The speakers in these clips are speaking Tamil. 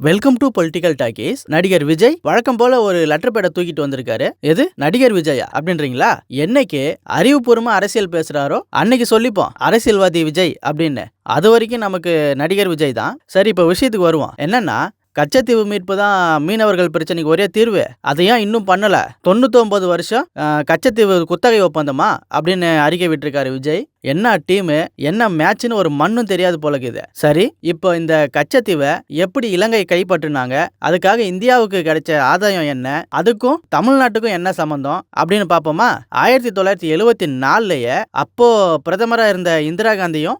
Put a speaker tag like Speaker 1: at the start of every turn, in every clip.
Speaker 1: Welcome to political talkies. நடிகர் விஜய் வழக்கம் போல ஒரு லெட்டர் பேட தூக்கிட்டு வந்திருக்காரு. எது நடிகர் விஜயா அப்படின்றீங்களா? என்னைக்கு அறிவுபூர்வமா அரசியல் பேசுறாரோ அன்னைக்கு சொல்லிப்போம் அரசியல்வாதி விஜய் அப்படின்னு. அது வரைக்கும் நமக்கு நடிகர் விஜய் தான். சரி, இப்போ விஷயத்துக்கு வருவோம். என்னன்னா, கச்சத்தீவு மீட்பு தான் மீனவர்கள் பிரச்சனைக்கு ஒரே தீர்வு. அதை ஏன் இன்னும் பண்ணல? 99 வருஷம் கச்சத்தீவு குத்தகை ஒப்பந்தமா அப்படின்னு அறிக்கை விட்டுருக்காரு விஜய். என்ன டீமு, என்ன மேட்ச்னு ஒரு மண்ணும் தெரியாது போல இருக்குது. சரி, இப்போ இந்த கச்சத்தீவை எப்படி இலங்கை கைப்பற்றினாங்க? அதுக்காக இந்தியாவுக்கு கிடைச்ச ஆதாயம் என்ன? அதுக்கும் தமிழ்நாட்டுக்கும் என்ன சம்பந்தம் அப்படின்னு பார்ப்போமா? 1974லயே அப்போ பிரதமராக இருந்த இந்திரா காந்தியும்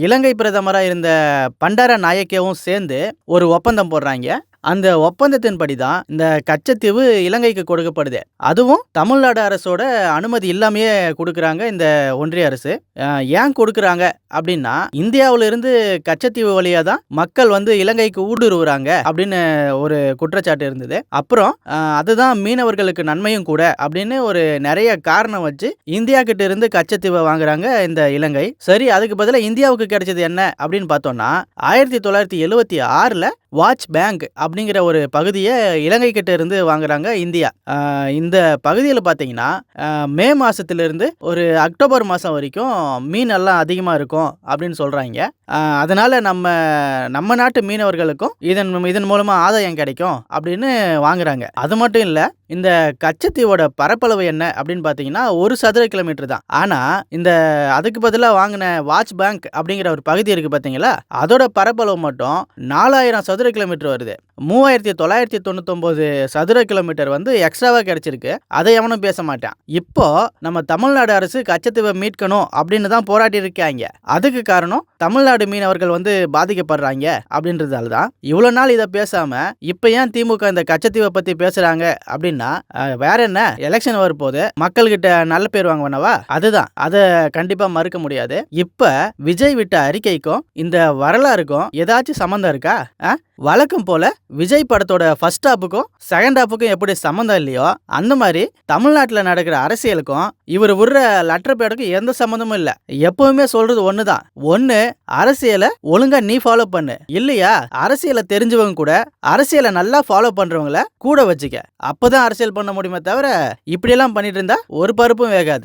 Speaker 1: இலங்கை பிரதமராக இருந்த பண்டார நாயக்கேவும் சேர்ந்து ஒரு ஒப்பந்தம் போடுறாங்க. அந்த ஒப்பந்தத்தின்படி தான் இந்த கச்சத்தீவு இலங்கைக்கு கொடுக்கப்படுது. அதுவும் தமிழ்நாடு அரசோட அனுமதி இல்லாமையே கொடுக்குறாங்க இந்த ஒன்றிய அரசு. ஏன் கொடுக்குறாங்க அப்படின்னா, இந்தியாவிலிருந்து கச்சத்தீவு வழியா தான் மக்கள் இலங்கைக்கு ஊடுருவுறாங்க அப்படின்னு ஒரு குற்றச்சாட்டு இருந்தது. அப்புறம் அதுதான் மீனவர்களுக்கு நன்மையும் கூட அப்படின்னு ஒரு நிறைய காரணம் வச்சு இந்தியா கிட்ட இருந்து கச்சத்தீவை வாங்குறாங்க இந்த இலங்கை. சரி, அதுக்கு பதிலாக இந்தியாவுக்கு கிடைச்சது என்ன அப்படின்னு பார்த்தோம்னா, 1976ல வாட்ச் பேங்க் அப்படிங்கிற ஒரு பகுதியை இலங்கை கிட்ட இருந்து வாங்குறாங்க இந்தியா. இந்த பகுதியில் பார்த்தீங்கன்னா மே மாசத்திலிருந்து ஒரு அக்டோபர் மாதம் வரைக்கும் மீன் எல்லாம் அதிகமாக இருக்கும் அப்படின்னு சொல்கிறாங்க. அதனால நம்ம நாட்டு மீனவர்களுக்கும் இதன் மூலமாக ஆதாயம் கிடைக்கும் அப்படின்னு வாங்குறாங்க. அது மட்டும் இல்லை, இந்த கச்சத்தீவோட பரப்பளவு என்ன அப்படின்னு பார்த்தீங்கன்னா 1 சதுர கிலோமீட்டர் தான். ஆனால் அதுக்கு பதிலாக வாங்கின வாட்ச் பேங்க் அப்படிங்கிற ஒரு பகுதி இருக்கு பார்த்தீங்களா, அதோட பரப்பளவு மட்டும் 4000 சதுர கிலோமீட்டர் வருது. 3999 சதுர கிலோமீட்டர் எக்ஸ்ட்ராவா கிடைச்சிருக்கு. அதை எவனும் பேச மாட்டான். இப்போ நம்ம தமிழ்நாடு அரசு கச்சத்தீவை மீட்கணும் அப்படின்னு தான் போராடி இருக்காங்க. அதுக்கு காரணம் தமிழ்நாடு மீனவர்கள் பாதிக்கப்படுறாங்க அப்படின்றதால தான். இவ்வளவு நாள் இதை பேசாம இப்ப ஏன் திமுக இந்த கச்சத்தீவை பத்தி பேசுறாங்க அப்படின்னா, வேற என்ன, எலெக்ஷன் வரப்போது மக்கள்கிட்ட நல்ல பேர் வாங்குவனவா? அதுதான். அதை கண்டிப்பா மறுக்க முடியாது. இப்ப விஜய் விட்ட அறிக்கைக்கும் இந்த வரலாறுக்கும் ஏதாச்சும் சம்பந்தம் இருக்கா? வழக்கம் போல விஜய் படத்தோட ஃபர்ஸ்ட் ஹாப்புக்கும் செகண்ட் ஹாப்புக்கும் எப்படி சம்மந்தம் இல்லையோ, அந்த மாதிரி தமிழ்நாட்டில் நடக்கிற அரசியலுக்கும் இவர் விடுற லெட்டர் பேடுக்கும் எந்த சம்மந்தமும் இல்லை. எப்பவுமே சொல்றது ஒண்ணுதான். ஒண்ணு, அரசியலை ஒழுங்கா நீ ஃபாலோ பண்ணு. இல்லையா, அரசியலை தெரிஞ்சவங்க கூட அரசியலை நல்லா ஃபாலோ பண்றவங்கள கூட வச்சுக்க. அப்பதான் அரசியல் பண்ண முடியுமே தவிர இப்படியெல்லாம் பண்ணிட்டு இருந்தா ஒரு பருப்பும் வேகாது.